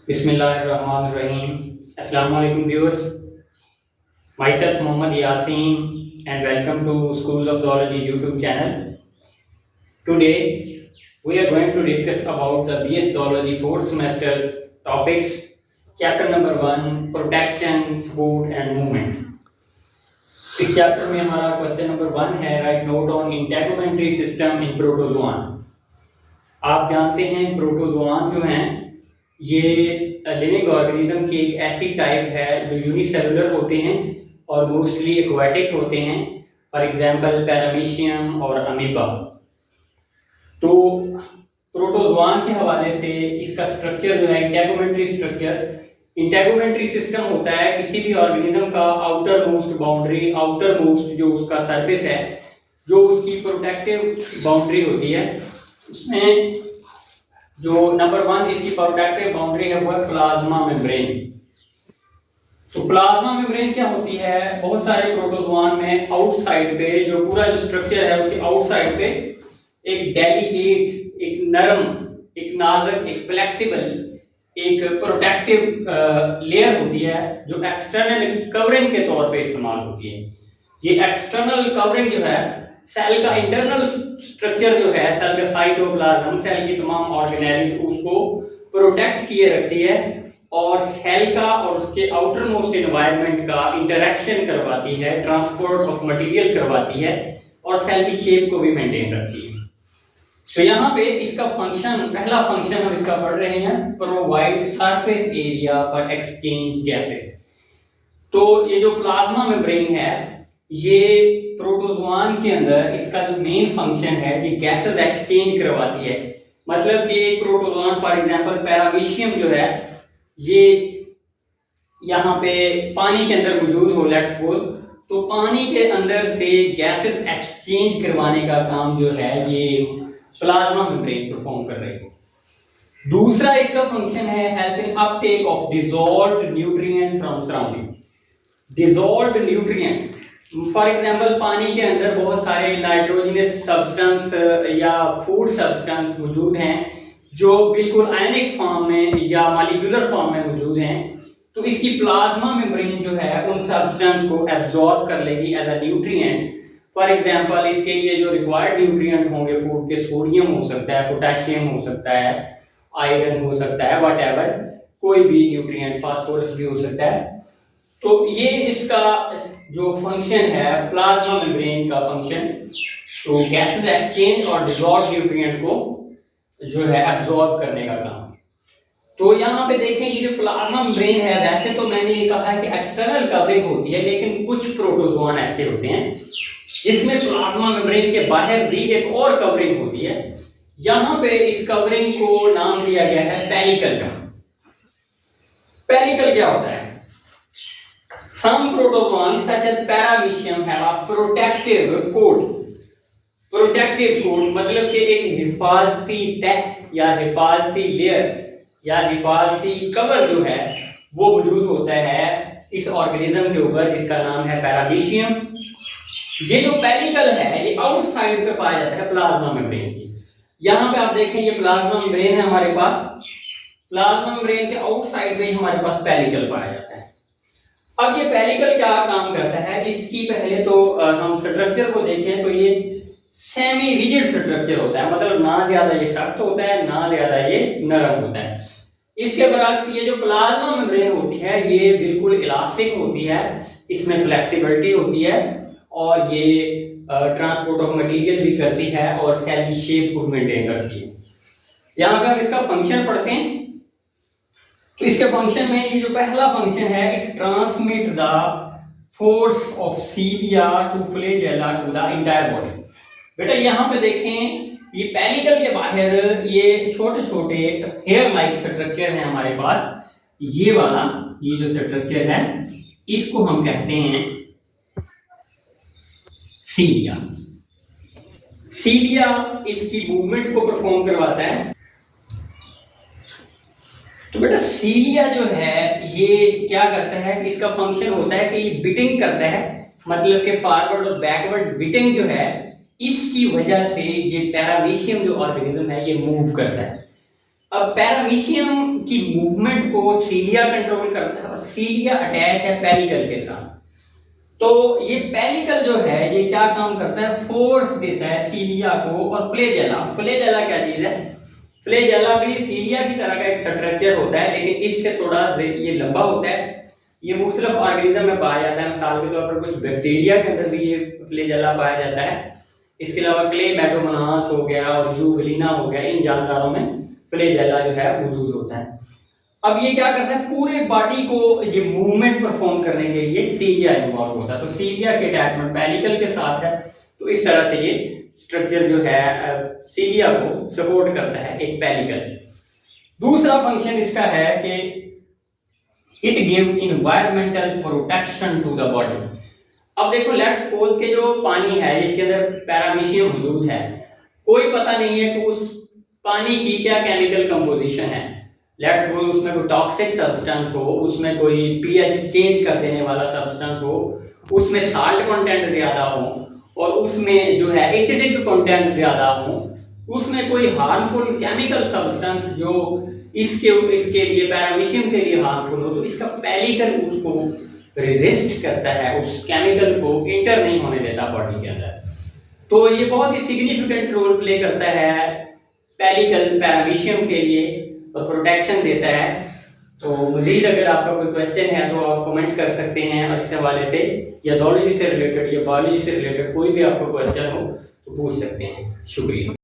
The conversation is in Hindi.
Bismillahirrahmanirrahim. Assalamu alaikum viewers. Myself Muhammad Yasin and welcome to School of Zoology YouTube channel. Today we are going to discuss about the BS Zoology 4th semester topics. Chapter number 1 Protection, Sport and Movement. इस चैप्टर में हमारा क्वेश्चन नंबर 1 है write note on integumentary system in protozoan. आप जानते हैं प्रोटोजोआन जो हैं ये लिविंग ऑर्गेनिज्म की एक ऐसी टाइप है जो यूनिसेलुलर होते हैं और मोस्टली एक्वाटिक होते हैं, फॉर एग्जांपल पैरामीशियम और अमीबा। तो प्रोटोजोआन के हवाले से इसका स्ट्रक्चर जो है इंटेगुमेंट्री सिस्टम होता है किसी भी ऑर्गेनिज्म का outer most boundary, outer most जो उसका सरफेस है, जो उसकी प्रोटेक्टिव बाउंड्री होती है, उसमें जो नंबर 1 इसकी प्रोटेक्टिव बाउंड्री है वो है प्लाज्मा मेम्ब्रेन। तो प्लाज्मा मेम्ब्रेन क्या होती है? बहुत सारे प्रोटोजोआन में आउटसाइड पे जो पूरा जो स्ट्रक्चर है उसके आउटसाइड पे एक डेलिकेट, एक नरम, एक नाजुक, एक फ्लेक्सिबल, एक प्रोटेक्टिव लेयर होती है जो एक्सटर्नल कवरिंग के तौर पे इस्तेमाल होती है। ये एक्सटर्नल कवरिंग जो है सेल का इंटरनल स्ट्रक्चर जो है, सेल का साइटोप्लाज्म, सेल की तमाम ऑर्गेनेल्स उसको प्रोटेक्ट किए रखती है और सेल का और उसके आउटर मोस्ट एनवायरनमेंट का इंटरेक्शन करवाती है, ट्रांसपोर्ट ऑफ मटेरियल करवाती है और सेल की शेप को भी मेंटेन रखती है। तो यहाँ पे इसका फंक्शन, पहला फंक्शन हम इसका पढ़ रहे हैं, provide surface area for exchange gases. तो ये जो प्लाज्मा मेम्ब्रेन है ये प्रोटोजोआन के अंदर इसका जो मेन फंक्शन है ये गैसेस एक्सचेंज करवाती है। मतलब कि एक प्रोटोजोआन फॉर एग्जांपल पैरामीशियम जो है ये यहाँ पे पानी के अंदर मौजूद हो, लेट्स सपोज, तो पानी के अंदर से गैसेस एक्सचेंज करवाने का काम जो है ये प्लाज्मा मेम्ब्रेन परफॉर्म कर रही है। दूसरा इसका फंक्शन है helping Uptake of dissolved nutrient from surrounding. Dissolved nutrient for example पानी के अंदर बहुत सारे नाइट्रोजनस सब्सटेंस या फूड सब्सटेंस मौजूद हैं जो बिल्कुल आयनिक फॉर्म में या मॉलिक्यूलर फॉर्म में मौजूद हैं। तो इसकी प्लाज्मा मेम्ब्रेन जो है उन सब्सटेंस को एब्जॉर्ब कर लेगी as a nutrient. For example इसके लिए जो रिक्वायर्ड न्यूट्रिएंट होंगे फूड के, सोडियम हो सकता है, पोटेशियम हो सकता है, आयरन हो सकता है, व्हाटएवर, कोई भी न्यूट्रिएंट, फास्फोरस भी हो सकता है। तो ये इसका जो फंक्शन है प्लाज्मा मेम्ब्रेन का फंक्शन, तो गैसेस एक्सचेंज और डिसॉल्व्ड न्यूट्रिएंट को जो है एब्जॉर्ब करने का काम। तो यहाँ पे देखें ये जो प्लाज्मा मेम्ब्रेन है, वैसे तो मैंने ये कहा है कि एक्सटर्नल कवरिंग होती है, लेकिन कुछ प्रोटोजोआन ऐसे होते हैं जिसमें प्लाज्मा मेम्ब्रेन के बाहर भी एक और कवरिंग होती है। यहाँ पे इस कवरिंग को नाम दिया गया है पेलिकल का। पेलिकल क्या होता है? Some protozoans such as paramecium have a protective coat. Protective coat मतलब कि एक हिफाजती तह या हिफाजती लेयर या हिफाजती कवर जो है वो मौजूद होता है इस ऑर्गेनिज्म के ऊपर जिसका नाम है पैरामीशियम। ये जो पेलिकल है ये आउटसाइड पे पाया जाता है प्लाज्मा मेम्ब्रेन की। यहाँ पे आप देखें ये प्लाज्मा मेम्ब्रेन है हमारे पास, प्लाज्मा मेम्ब्रेन के आउटसाइड में हमारे पास पेलिकल पाया जाता है। अब ये पेलिकल क्या काम करता है, इसकी पहले तो हम स्ट्रक्चर को देखें तो ये सेमी रिजिड स्ट्रक्चर होता है, मतलब ना ज्यादा ये सख्त होता है ना ज्यादा ये नरम होता है। इसके बरक्स ये जो प्लाज्मा मेम्ब्रेन होती है ये बिल्कुल इलास्टिक होती है, इसमें फ्लेक्सिबिलिटी होती है और ये ट्रांसपोर्ट ऑफ मटेरियल भी करती है और सेल की शेप को मेंटेन करती है। यहाँ पे हम इसका फंक्शन पढ़ते हैं। तो इसके फंक्शन में ये जो पहला फंक्शन है, it transmit the force of cilia to flagella to the entire body. बेटा यहाँ पे देखें ये पेलिकल के बाहर ये छोटे छोटे हेयर लाइक स्ट्रक्चर है हमारे पास। ये वाला ये जो स्ट्रक्चर है इसको हम कहते हैं सीलिया। सीलिया इसकी मूवमेंट को परफॉर्म करवाता है। तो बेटा सीलिया जो है ये क्या करता है, इसका फंक्शन होता है कि ये बिटिंग करता है, मतलब कि फॉरवर्ड और बैकवर्ड बिटिंग जो है इसकी वजह से ये पैरामीशियम जो ऑर्गेनिज्म है ये मूव करता है। अब पैरामीशियम की मूवमेंट को सीलिया कंट्रोल करता है और सीलिया अटैच है पेलिकल के साथ। तो ये पेलिकल जो है ये क्या काम करता है, फोर्स देता है सीलिया को। और फ्लैजेला, फ्लैजेला क्या चीज है, फ्लैजेला भी सीलिया की तरह का एक स्ट्रक्चर होता है लेकिन इससे थोड़ा ये लंबा होता है। ये मुख्तलिफ ऑर्गेनिज्म में पाया जाता है, मिसाल के तौर पर कुछ बैक्टीरिया के अंदर भी ये फ्लैजेला पाया जाता है। इसके अलावा क्लेमेटोमोनास हो गया और जुगलिना हो गया, इन जानदारों में फ्लैजेला जो है मौजूद होता है। अब ये क्या करता है, पूरे बॉडी को ये मूवमेंट परफॉर्म करने के लिए सीलिया इन्वॉल्व होता है। तो सीलिया के अटैचमेंट पेलिकल के साथ है, तो इस तरह से ये स्ट्रक्चर जो है सीलिया को सपोर्ट करता है, एक पेलिकल। दूसरा फंक्शन इसका है कि it give environmental protection to the body. अब देखो, लेट्स सपोज के जो पानी है जिसके अंदर पैरामीशियम मौजूद है, कोई पता नहीं है कि उस पानी की क्या केमिकल कंपोजिशन है। लेट्स सपोज उसमें कोई टॉक्सिक सब्सटेंस हो, उसमें कोई पीएच चेंज कर देने वाला सब्सटेंस हो, उसमें साल्ट कंटेंट ज्यादा हो और उसमें जो है एसिडिक कंटेंट ज्यादा हो, उसमें कोई हार्मफुल केमिकल सब्सटेंस जो इसके लिए पैरामीशियम के लिए हार्मफुल हो, तो इसका पेलिकल उसको रेजिस्ट करता है, उस केमिकल को इंटर नहीं होने देता बॉडी के अंदर। तो ये बहुत ही सिग्निफिकेंट रोल प्ले करता है पेलिकल पैरामीशियम के लिए और प्रोटेक्शन देता है। तो मजीद अगर आपका कोई क्वेश्चन है तो आप कमेंट कर सकते हैं, और इस हवाले से या ज़ूलॉजी से रिलेटेड या बायोलॉजी से रिलेटेड कोई भी आपको क्वेश्चन हो तो पूछ सकते हैं। शुक्रिया।